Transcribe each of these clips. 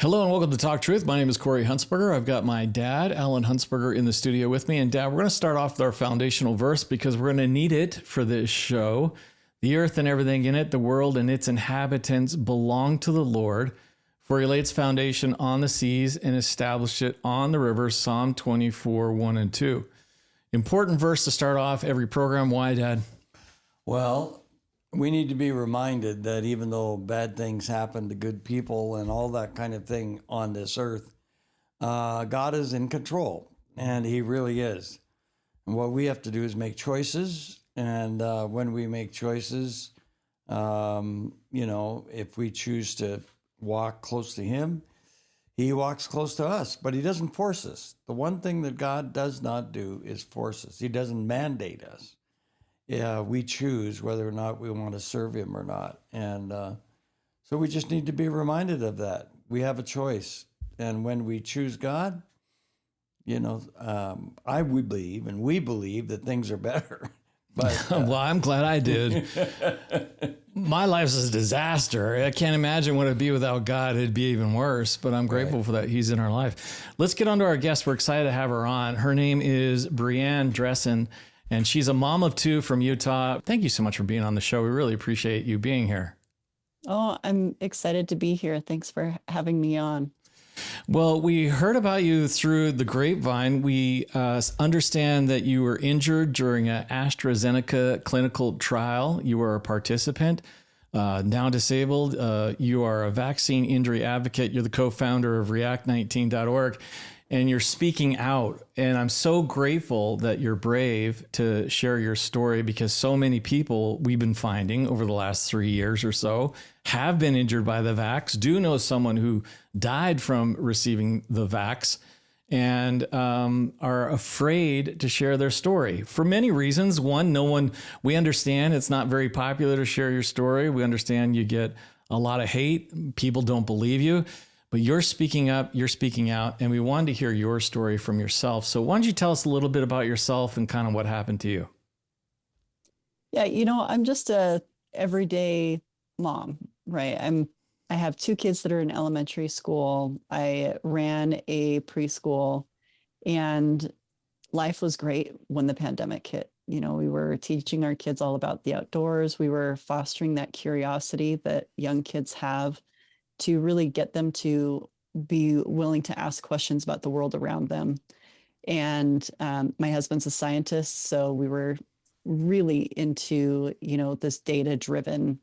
Hello and welcome to Talk Truth. My name is Corey Huntsberger. I've got my dad, Alan Huntsberger, in the studio with me. And Dad, we're going to start off with our foundational verse because we're going to need it for this show. The earth and everything in it, the world and its inhabitants belong to the Lord, for he laid its foundation on the seas and established it on the rivers. Psalm 24, 1 and 2. Important verse to start off every program. Why, Dad? Well, we need to be reminded that even though bad things happen to good people and all that kind of thing on this earth, God is in control, and he really is. And what we have to do is make choices. And when we make choices, if we choose to walk close to him, he walks close to us, but he doesn't force us. The one thing that God does not do is force us. He doesn't mandate us. Yeah, we choose whether or not we want to serve him or not. And so we just need to be reminded of that. We have a choice. And when we choose God, I would believe, and we believe that things are better. But well, I'm glad I did. My life's a disaster. I can't imagine what it'd be without God. It'd be even worse, but I'm grateful for that. He's in our life. Let's get on to our guest. We're excited to have her on. Her name is Brianne Dressen, and she's a mom of two from Utah. Thank you so much for being on the show. We really appreciate you being here. Oh, I'm excited to be here. Thanks for having me on. Well, we heard about you through the grapevine. We understand that you were injured during an AstraZeneca clinical trial. You were a participant, now disabled. You are a vaccine injury advocate. You're the co-founder of react19.org, and you're speaking out. And I'm so grateful that you're brave to share your story, because so many people we've been finding over the last 3 years or so have been injured by the vax, do know someone who died from receiving the vax, and are afraid to share their story for many reasons. One, we understand it's not very popular to share your story. We understand you get a lot of hate. People don't believe you, but you're speaking up, you're speaking out, and we wanted to hear your story from yourself. So why don't you tell us a little bit about yourself and kind of what happened to you? Yeah, I'm just a everyday mom, right? I have two kids that are in elementary school. I ran a preschool, and life was great when the pandemic hit. We were teaching our kids all about the outdoors. We were fostering that curiosity that young kids have to really get them to be willing to ask questions about the world around them. And my husband's a scientist, so we were really into, this data-driven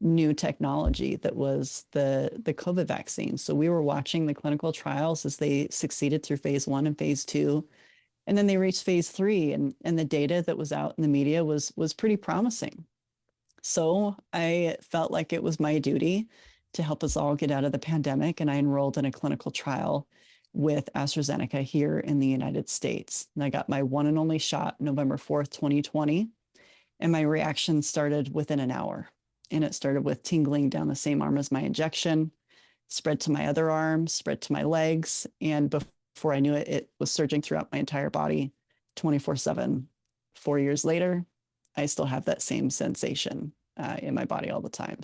new technology that was the COVID vaccine. So we were watching the clinical trials as they succeeded through phase 1 and phase 2. And then they reached phase 3, and the data that was out in the media was pretty promising. So I felt like it was my duty to help us all get out of the pandemic. And I enrolled in a clinical trial with AstraZeneca here in the United States. And I got my one and only shot November 4th, 2020. And my reaction started within an hour. And it started with tingling down the same arm as my injection, spread to my other arm, spread to my legs. And before I knew it, it was surging throughout my entire body 24/7. 4 years later, I still have that same sensation in my body all the time.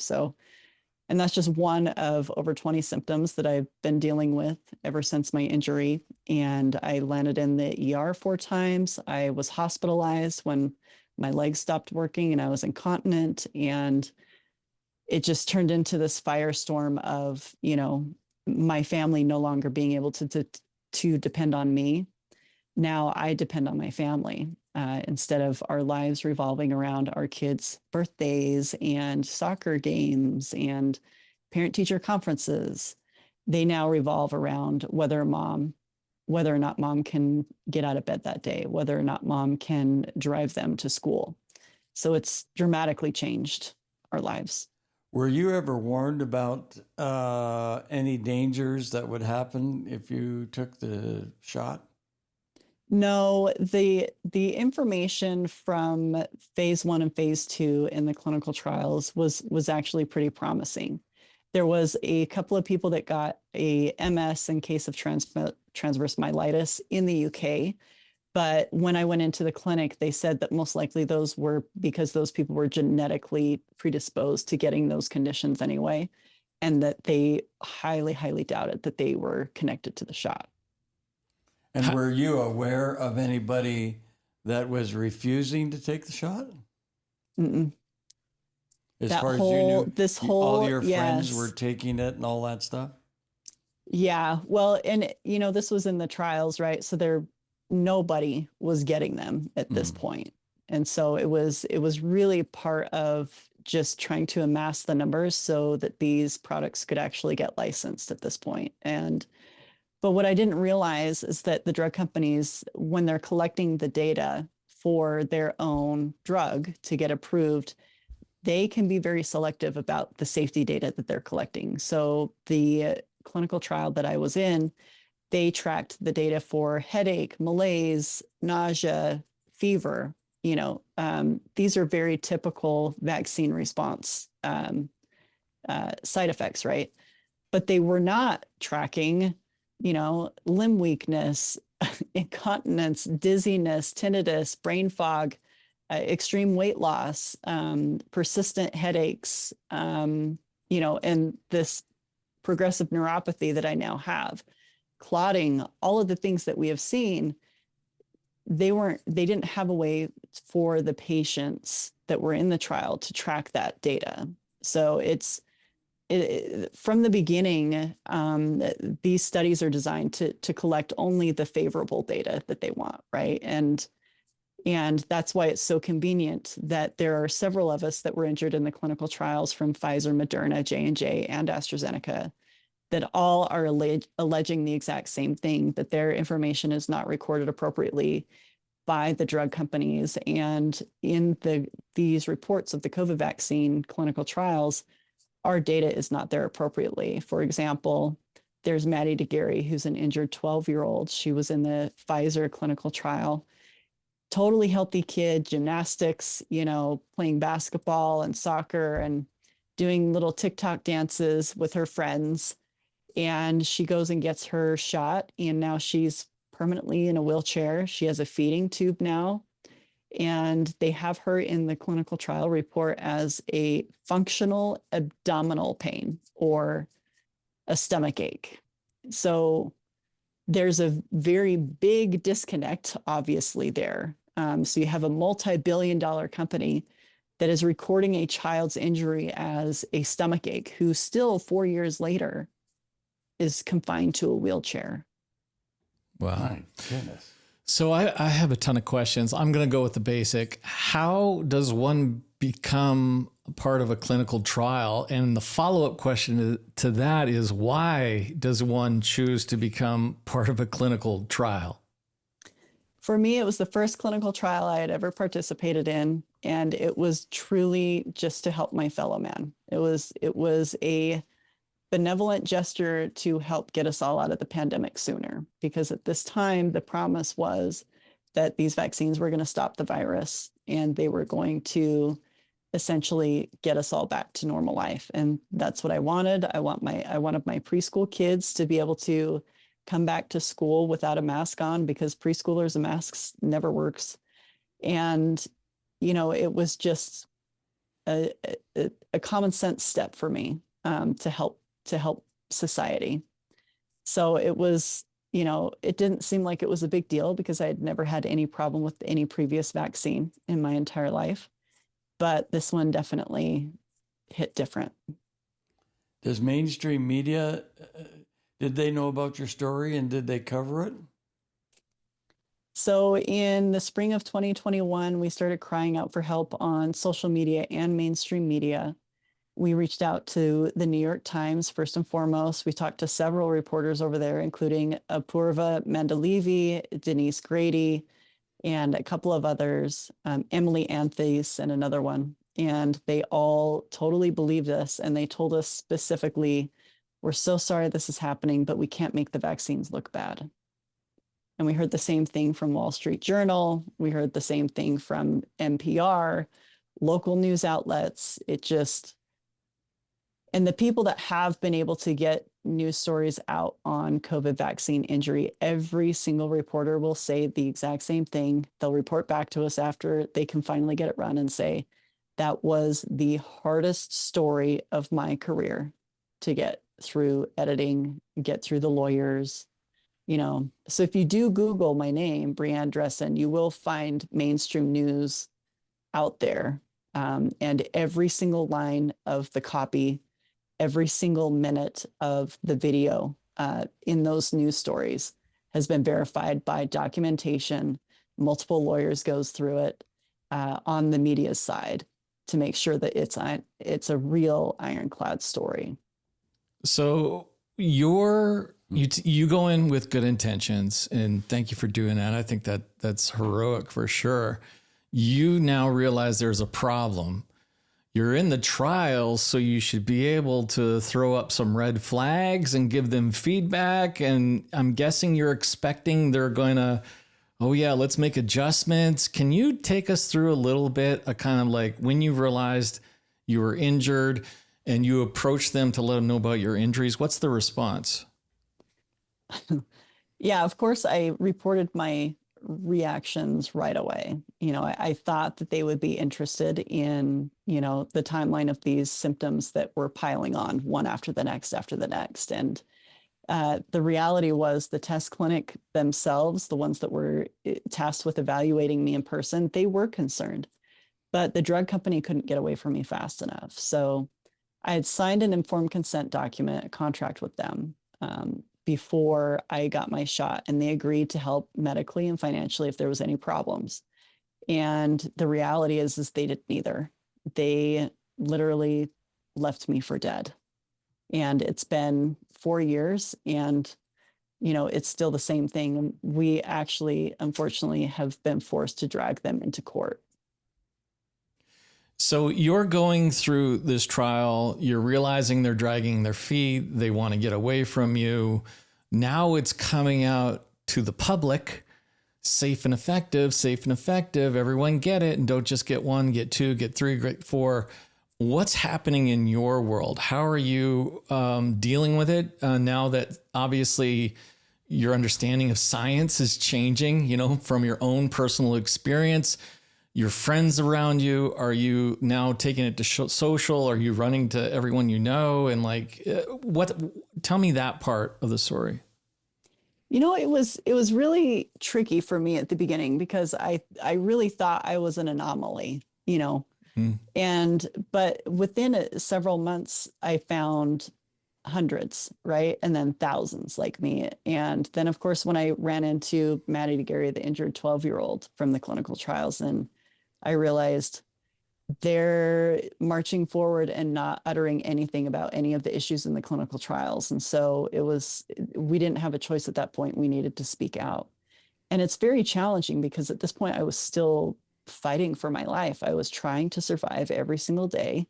And that's just one of over 20 symptoms that I've been dealing with ever since my injury. And I landed in the ER 4 times. I was hospitalized when my legs stopped working and I was incontinent. And it just turned into this firestorm of, my family no longer being able to depend on me. Now I depend on my family. Instead of our lives revolving around our kids' birthdays and soccer games and parent-teacher conferences, they now revolve around whether or not mom can get out of bed that day, whether or not mom can drive them to school. So it's dramatically changed our lives. were you ever warned about any dangers that would happen if you took the shot? No, the information from phase 1 and phase 2 in the clinical trials was actually pretty promising. There was a couple of people that got a MS in case of transverse myelitis in the UK. But when I went into the clinic, they said that most likely those were because those people were genetically predisposed to getting those conditions anyway. and that they highly, highly doubted that they were connected to the shot. And were you aware of anybody that was refusing to take the shot? Mm-mm. As That far as you knew, this all whole, your friends were yes. taking it and all that stuff? Yeah. Well, and this was in the trials, right? So nobody was getting them at this point. And so it was really part of just trying to amass the numbers so that these products could actually get licensed at this point. But what I didn't realize is that the drug companies, when they're collecting the data for their own drug to get approved, they can be very selective about the safety data that they're collecting. So the clinical trial that I was in, they tracked the data for headache, malaise, nausea, fever. These are very typical vaccine response side effects, right? But they were not tracking, limb weakness, incontinence, dizziness, tinnitus, brain fog, extreme weight loss, persistent headaches, and this progressive neuropathy that I now have, clotting, all of the things that we have seen. They didn't have a way for the patients that were in the trial to track that data. So from the beginning, these studies are designed to collect only the favorable data that they want, right? And that's why it's so convenient that there are several of us that were injured in the clinical trials from Pfizer, Moderna, J&J, and AstraZeneca that all are alleging the exact same thing, that their information is not recorded appropriately by the drug companies. And in these reports of the COVID vaccine clinical trials, our data is not there appropriately. For example, there's Maddie DeGarry, who's an injured 12-year-old. She was in the Pfizer clinical trial. Totally healthy kid, gymnastics, playing basketball and soccer and doing little TikTok dances with her friends. And she goes and gets her shot, and now she's permanently in a wheelchair. She has a feeding tube now. And they have her in the clinical trial report as a functional abdominal pain or a stomach ache. So there's a very big disconnect, obviously, there. So you have a multi-billion-dollar company that is recording a child's injury as a stomach ache, who still 4 years later is confined to a wheelchair. Wow. My goodness. So I have a ton of questions. I'm going to go with the basic. How does one become part of a clinical trial? And the follow-up question to that is, why does one choose to become part of a clinical trial? For me, it was the first clinical trial I had ever participated in, and it was truly just to help my fellow man. It was a benevolent gesture to help get us all out of the pandemic sooner, because at this time, the promise was that these vaccines were going to stop the virus and they were going to essentially get us all back to normal life. And that's what I wanted. I wanted my preschool kids to be able to come back to school without a mask on, because preschoolers, a mask never works. And, it was just a common sense step for me to help society. So it was, it didn't seem like it was a big deal because I had never had any problem with any previous vaccine in my entire life. But this one definitely hit different. Does mainstream media, did they know about your story and did they cover it? So in the spring of 2021, we started crying out for help on social media and mainstream media. We reached out to the New York Times first and foremost. We talked to several reporters over there, including Apurva Mandalevi, Denise Grady, and a couple of others, Emily Anthes and another one. And they all totally believed us. And they told us specifically, we're so sorry this is happening, but we can't make the vaccines look bad. And we heard the same thing from Wall Street Journal. We heard the same thing from NPR, local news outlets. And the people that have been able to get news stories out on COVID vaccine injury, every single reporter will say the exact same thing. They'll report back to us after they can finally get it run and say, that was the hardest story of my career. to get through editing, get through the lawyers, So if you do Google my name, Brianne Dressen, you will find mainstream news out there. And every single line of the copy, every single minute of the video in those news stories has been verified by documentation. Multiple lawyers goes through it on the media side to make sure that it's a real ironclad story. So you go in with good intentions, and thank you for doing that. I think that's heroic for sure. You now realize there's a problem. You're in the trial, so you should be able to throw up some red flags and give them feedback. And I'm guessing you're expecting they're going to, oh yeah, let's make adjustments. Can you take us through a little bit, a kind of like when you realized you were injured and you approached them to let them know about your injuries? What's the response? Yeah, of course, I reported my reactions right away. I thought that they would be interested in, the timeline of these symptoms that were piling on one after the next after the next. And the reality was the test clinic themselves, the ones that were tasked with evaluating me in person, they were concerned, but the drug company couldn't get away from me fast enough. So I had signed an informed consent document, a contract with them before I got my shot, and they agreed to help medically and financially if there was any problems. And the reality is they did neither. They literally left me for dead. And it's been 4 years, and it's still the same thing. We actually, unfortunately, have been forced to drag them into court. So you're going through this trial, you're realizing they're dragging their feet, they want to get away from you. Now it's coming out to the public, safe and effective, everyone get it, and don't just get one, get two, get three, get four. What's happening in your world? How are you dealing with it now that obviously your understanding of science is changing, from your own personal experience? Your friends around you, are you now taking it to social? Are you running to everyone you know? And tell me that part of the story. It was really tricky for me at the beginning because I really thought I was an anomaly, but within several months, I found hundreds, right? And then thousands like me. And then, of course, when I ran into Maddie DeGarry, the injured 12-year-old from the clinical trials, and I realized they're marching forward and not uttering anything about any of the issues in the clinical trials. And so we didn't have a choice at that point. We needed to speak out. And it's very challenging because at this point I was still fighting for my life. I was trying to survive every single day.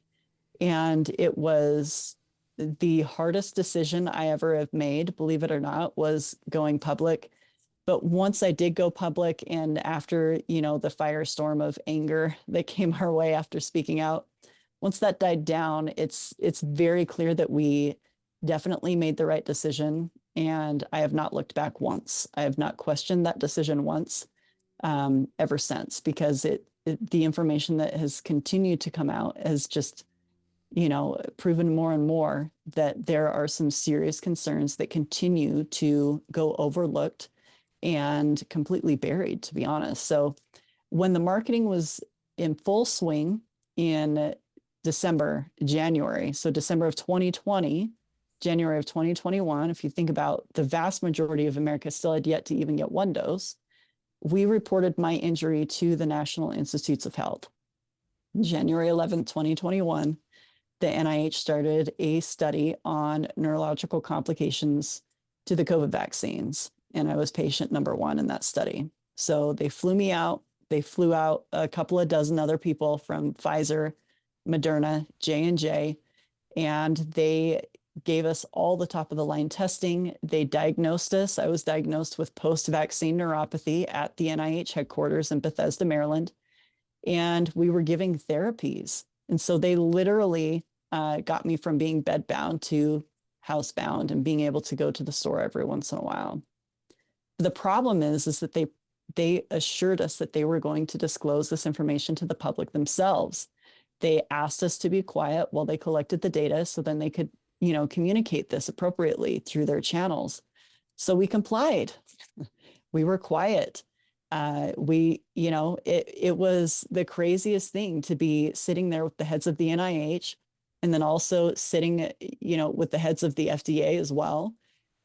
And it was the hardest decision I ever have made, believe it or not, was going public. But once I did go public, and after, the firestorm of anger that came our way after speaking out, once that died down, it's very clear that we definitely made the right decision. And I have not looked back once. I have not questioned that decision once ever since, because the information that has continued to come out has just, proven more and more that there are some serious concerns that continue to go overlooked and completely buried, to be honest. So when the marketing was in full swing in January, so December of 2020, January of 2021, if you think about the vast majority of America still had yet to even get one dose, we reported my injury to the National Institutes of Health. January 11th, 2021, the NIH started a study on neurological complications to the COVID vaccines. And I was patient number 1 in that study. So they flew me out. They flew out a couple of dozen other people from Pfizer, Moderna, J&J, and they gave us all the top of the line testing. They diagnosed us. I was diagnosed with post-vaccine neuropathy at the NIH headquarters in Bethesda, Maryland, and we were giving therapies. And so they literally got me from being bedbound to housebound and being able to go to the store every once in a while. The problem is that they assured us that they were going to disclose this information to the public themselves. They asked us to be quiet while they collected the data so then they could communicate this appropriately through their channels. So we complied. We were quiet. It was the craziest thing to be sitting there with the heads of the NIH and then also sitting, with the heads of the FDA as well.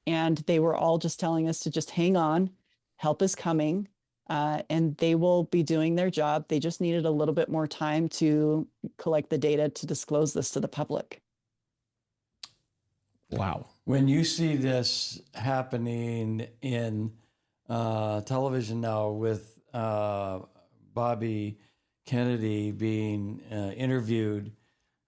And they were all just telling us to just hang on, help is coming, and they will be doing their job. They just needed a little bit more time to collect the data to disclose this to the public. Wow. When you see this happening in television now with Bobby Kennedy being interviewed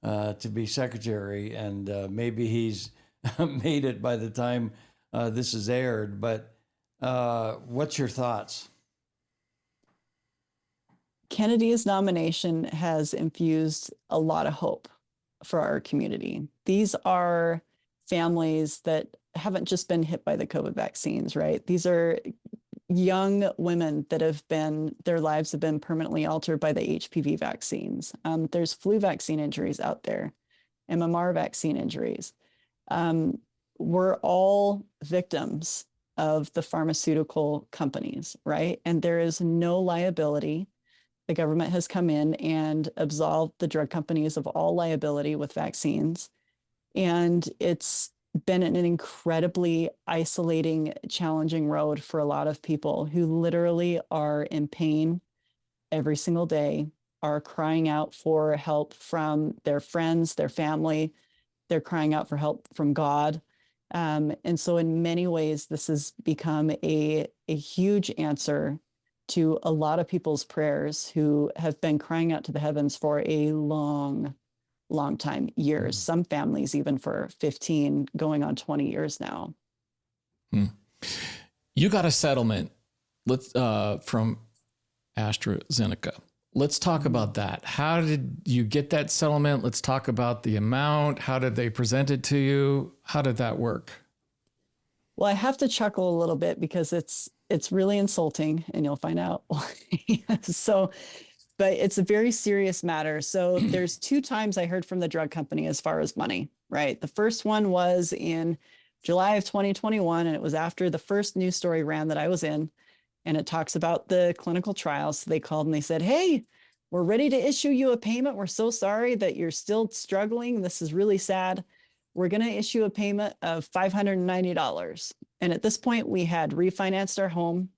to be secretary, and maybe he's made it by the time this is aired, but what's your thoughts? Kennedy's nomination has infused a lot of hope for our community. These are families that haven't just been hit by the COVID vaccines, right? These are young women that their lives have been permanently altered by the HPV vaccines. There's flu vaccine injuries out there, MMR vaccine injuries. We're all victims of the pharmaceutical companies, right? And there is no liability. The government has come in and absolved the drug companies of all liability with vaccines. And it's been an incredibly isolating, challenging road for a lot of people who literally are in pain every single day, are crying out for help from their friends, their family. They're crying out for help from God. And so in many ways, this has become a huge answer to a lot of people's prayers who have been crying out to the heavens for a long time, years, some families even for 15 going on 20 years now. You got a settlement from AstraZeneca. Let's talk about that. How did you get that settlement? Let's talk about the amount. How did they present it to you? How did that work? Well, I have to chuckle a little bit because it's really insulting, and you'll find out why. But it's a very serious matter. So there's 2 times I heard from the drug company as far as money, right? The first one was in July of 2021, and it was after the first news story ran that I was in, and it talks about the clinical trials. So they called and they said, hey, we're ready to issue you a payment. We're so sorry that you're still struggling. This is really sad. We're going to issue a payment of $590. And at this point, we had refinanced our home.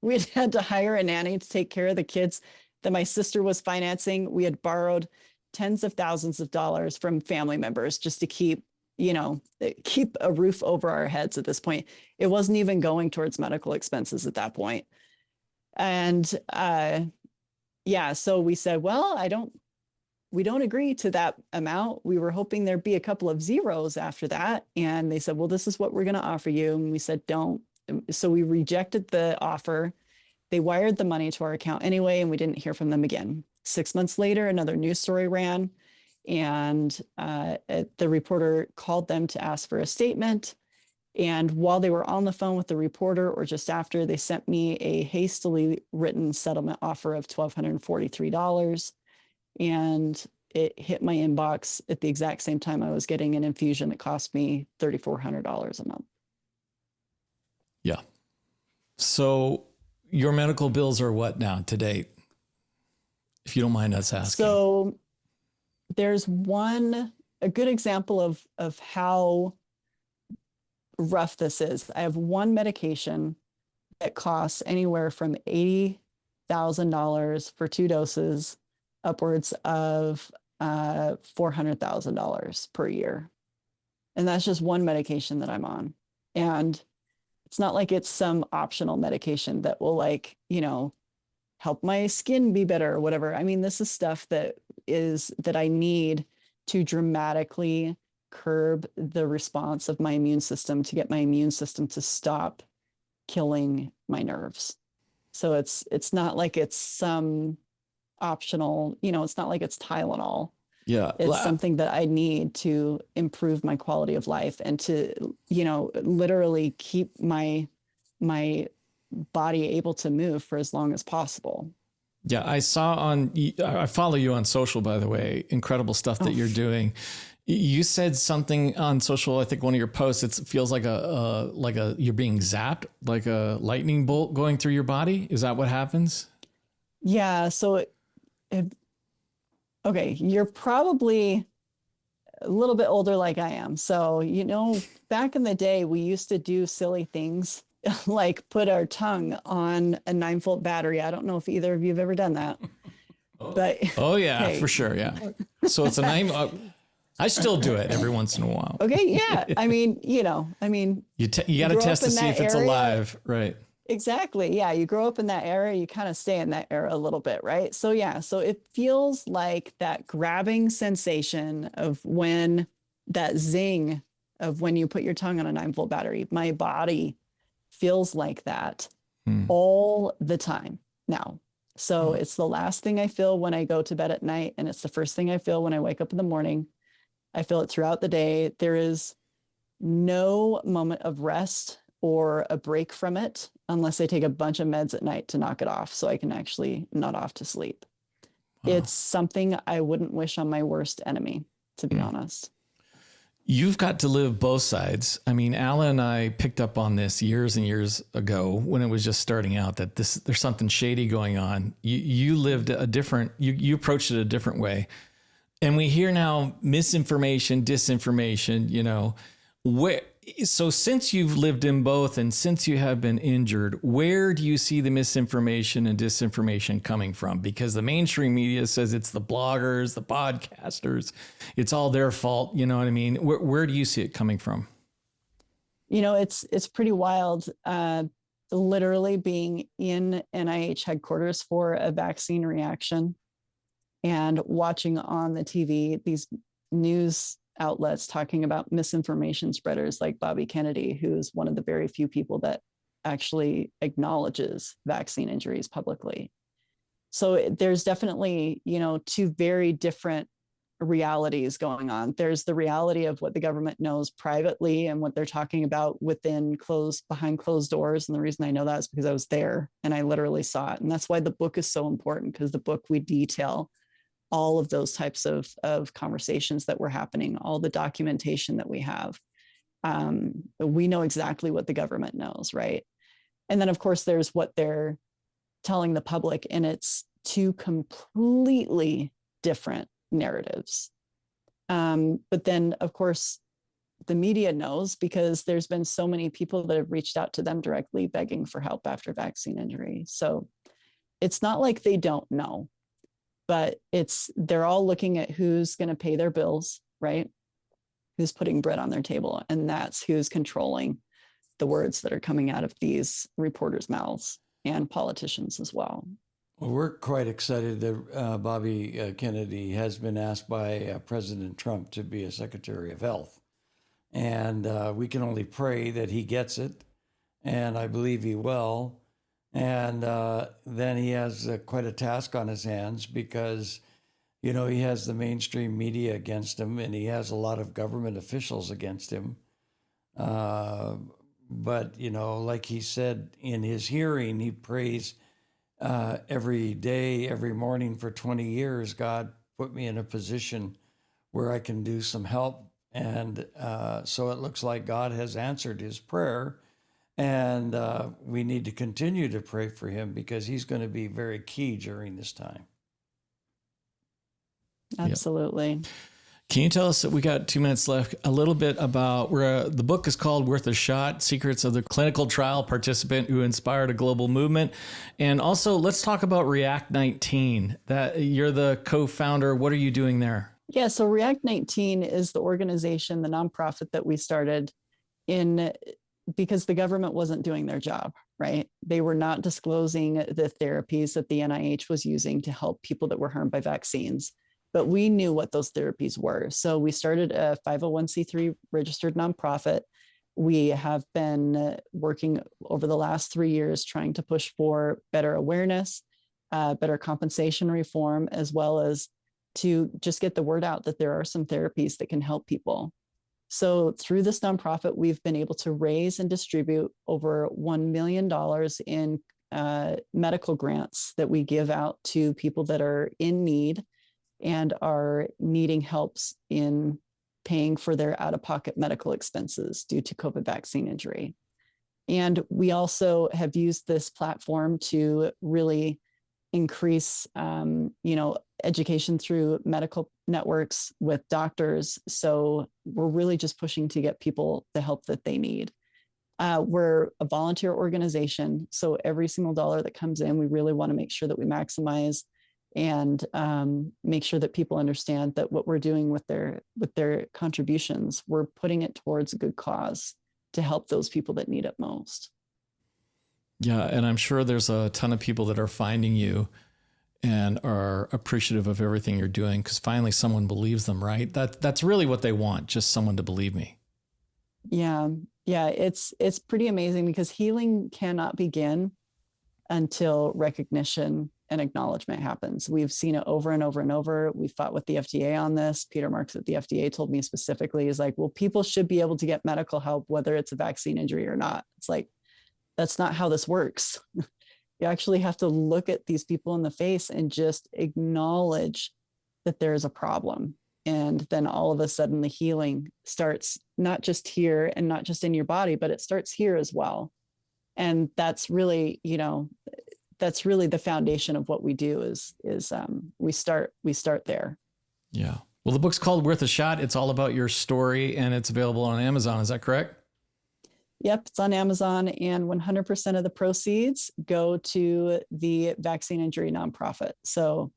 We had to hire a nanny to take care of the kids that my sister was financing. We had borrowed tens of thousands of dollars from family members just to keep a roof over our heads at this point. It wasn't even going towards medical expenses at that point. And so we said, well, we don't agree to that amount. We were hoping there'd be a couple of zeros after that. And they said, well, this is what we're going to offer you. And we said, don't. So we rejected the offer. They wired the money to our account anyway, and we didn't hear from them again. 6 months later, another news story ran, and the reporter called them to ask for a statement. And while they were on the phone with the reporter, or just after, they sent me a hastily written settlement offer of $1,243. And it hit my inbox at the exact same time I was getting an infusion that cost me $3,400 a month. Yeah. So your medical bills are what now to date? If you don't mind us asking. So there's a good example of how rough this is. I have one medication that costs anywhere from $80,000 for 2 doses, upwards of $400,000 per year. And that's just one medication that I'm on. And it's not like it's some optional medication that will help my skin be better or whatever. I mean, this is stuff that I need to dramatically curb the response of my immune system, to get my immune system to stop killing my nerves. So it's not like it's some optional, it's not like it's Tylenol. Yeah. It's something that I need to improve my quality of life and to, literally keep my body able to move for as long as possible. Yeah. I follow you on social, by the way, incredible stuff that you're doing. You said something on social, I think one of your posts, it feels like you're being zapped, like a lightning bolt going through your body. Is that what happens? Yeah. So, okay, you're probably a little bit older like I am. So, back in the day, we used to do silly things like put our tongue on a 9-volt battery. I don't know if either of you have ever done that, but Oh yeah, okay. for sure. Yeah. So it's a name. I still do it every once in a while. Okay. Yeah. I mean, You got to grow test up to in see that if it's area. alive. Right. Exactly. Yeah. You grow up in that era, you kind of stay in that era a little bit, right? So, yeah. So it feels like that grabbing sensation of when that zing of when you put your tongue on a 9-volt battery. My body feels like that all the time now. So it's the last thing I feel when I go to bed at night, and it's the first thing I feel when I wake up in the morning. I feel it throughout the day. There is no moment of rest or a break from it unless I take a bunch of meds at night to knock it off so I can actually nod off to sleep. Wow. It's something I wouldn't wish on my worst enemy, to be honest. You've got to live both sides. I mean, Alan and I picked up on this years and years ago when it was just starting out that there's something shady going on. You lived you approached it a different way. And we hear now misinformation, disinformation, so since you've lived in both and since you have been injured, where do you see the misinformation and disinformation coming from? Because the mainstream media says it's the bloggers, the podcasters, it's all their fault. You know what I mean? Where do you see it coming from? It's pretty wild. Literally being in NIH headquarters for a vaccine reaction and watching on the TV these news outlets talking about misinformation spreaders like Bobby Kennedy, who's one of the very few people that actually acknowledges vaccine injuries publicly. So there's definitely, two very different realities going on. There's the reality of what the government knows privately and what they're talking about behind closed doors. And the reason I know that is because I was there and I literally saw it. And that's why the book is so important, because the book, we detail all of those types of conversations that were happening, all the documentation that we have. We know exactly what the government knows, right? And then, of course, there's what they're telling the public, and it's two completely different narratives. But then, of course, the media knows because there's been so many people that have reached out to them directly begging for help after vaccine injury. So it's not like they don't know, but they're all looking at who's going to pay their bills, right? Who's putting bread on their table. And that's who's controlling the words that are coming out of these reporters' mouths and politicians as well. Well, we're quite excited that Bobby Kennedy has been asked by President Trump to be a Secretary of Health. And we can only pray that he gets it. And I believe he will. And then he has quite a task on his hands because, he has the mainstream media against him and he has a lot of government officials against him. But, like he said in his hearing, he prays every day, every morning for 20 years, God put me in a position where I can do some help. And so it looks like God has answered his prayer. And we need to continue to pray for him because he's going to be very key during this time. Absolutely. Yep. Can you tell us, we got 2 minutes left, a little bit about where the book is called Worth a Shot, Secrets of the Clinical Trial Participant Who Inspired a Global Movement. And also let's talk about React 19, that you're the co-founder. What are you doing there? Yeah. So React 19 is the organization, the nonprofit that we started because the government wasn't doing their job, right? They were not disclosing the therapies that the NIH was using to help people that were harmed by vaccines. But we knew what those therapies were. So we started a 501c3 registered nonprofit. We have been working over the last 3 years trying to push for better awareness, better compensation reform, as well as to just get the word out that there are some therapies that can help people. So through this nonprofit, we've been able to raise and distribute over $1 million in medical grants that we give out to people that are in need and are needing helps in paying for their out-of-pocket medical expenses due to COVID vaccine injury. And we also have used this platform to really increase, education through medical networks with doctors. So we're really just pushing to get people the help that they need. We're a volunteer organization, so every single dollar that comes in, we really want to make sure that we maximize and make sure that people understand that what we're doing with their contributions, we're putting it towards a good cause to help those people that need it most. Yeah, and I'm sure there's a ton of people that are finding you and are appreciative of everything you're doing because finally someone believes them, right? That's really what they want, just someone to believe me. Yeah, it's pretty amazing because healing cannot begin until recognition and acknowledgement happens. We've seen it over and over and over. We fought with the FDA on this. Peter Marks at the FDA told me specifically, is like, well, people should be able to get medical help, whether it's a vaccine injury or not. It's like, that's not how this works. You actually have to look at these people in the face and just acknowledge that there is a problem. And then all of a sudden the healing starts not just here and not just in your body, but it starts here as well. And that's really, that's really the foundation of what we do is we start there. Yeah. Well, the book's called Worth a Shot. It's all about your story and it's available on Amazon. Is that correct? Yep. It's on Amazon and 100% of the proceeds go to the vaccine injury nonprofit. So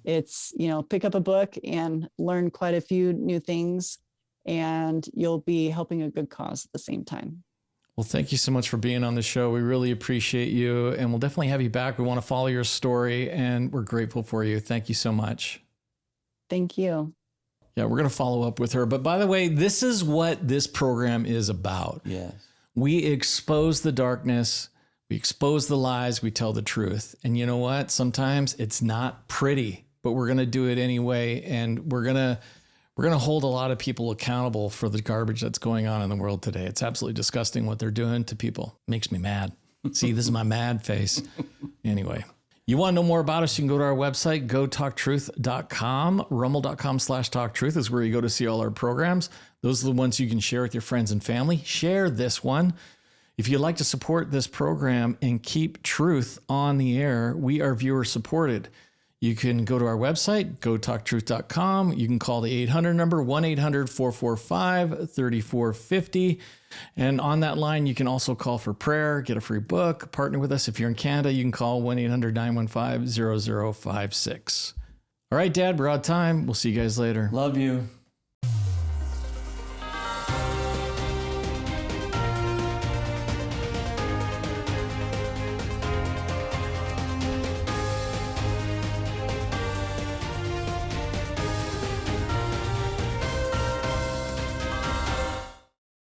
it's, pick up a book and learn quite a few new things and you'll be helping a good cause at the same time. Well, thank you so much for being on the show. We really appreciate you and we'll definitely have you back. We want to follow your story and we're grateful for you. Thank you so much. Thank you. Yeah, we're going to follow up with her. But by the way, this is what this program is about. Yes. We expose the darkness. We expose the lies. We tell the truth. And you know what? Sometimes it's not pretty, but we're going to do it anyway. And we're going to hold a lot of people accountable for the garbage that's going on in the world today. It's absolutely disgusting what they're doing to people. Makes me mad. See, this is my mad face. Anyway, you want to know more about us? You can go to our website, gotalktruth.com. Rumble.com/talktruth is where you go to see all our programs. Those are the ones you can share with your friends and family. Share this one. If you'd like to support this program and keep truth on the air, we are viewer supported. You can go to our website, gotalktruth.com. You can call the 800 number, 1-800-445-3450. And on that line, you can also call for prayer, get a free book, partner with us. If you're in Canada, you can call 1-800-915-0056. All right, Dad, we're out of time. We'll see you guys later. Love you.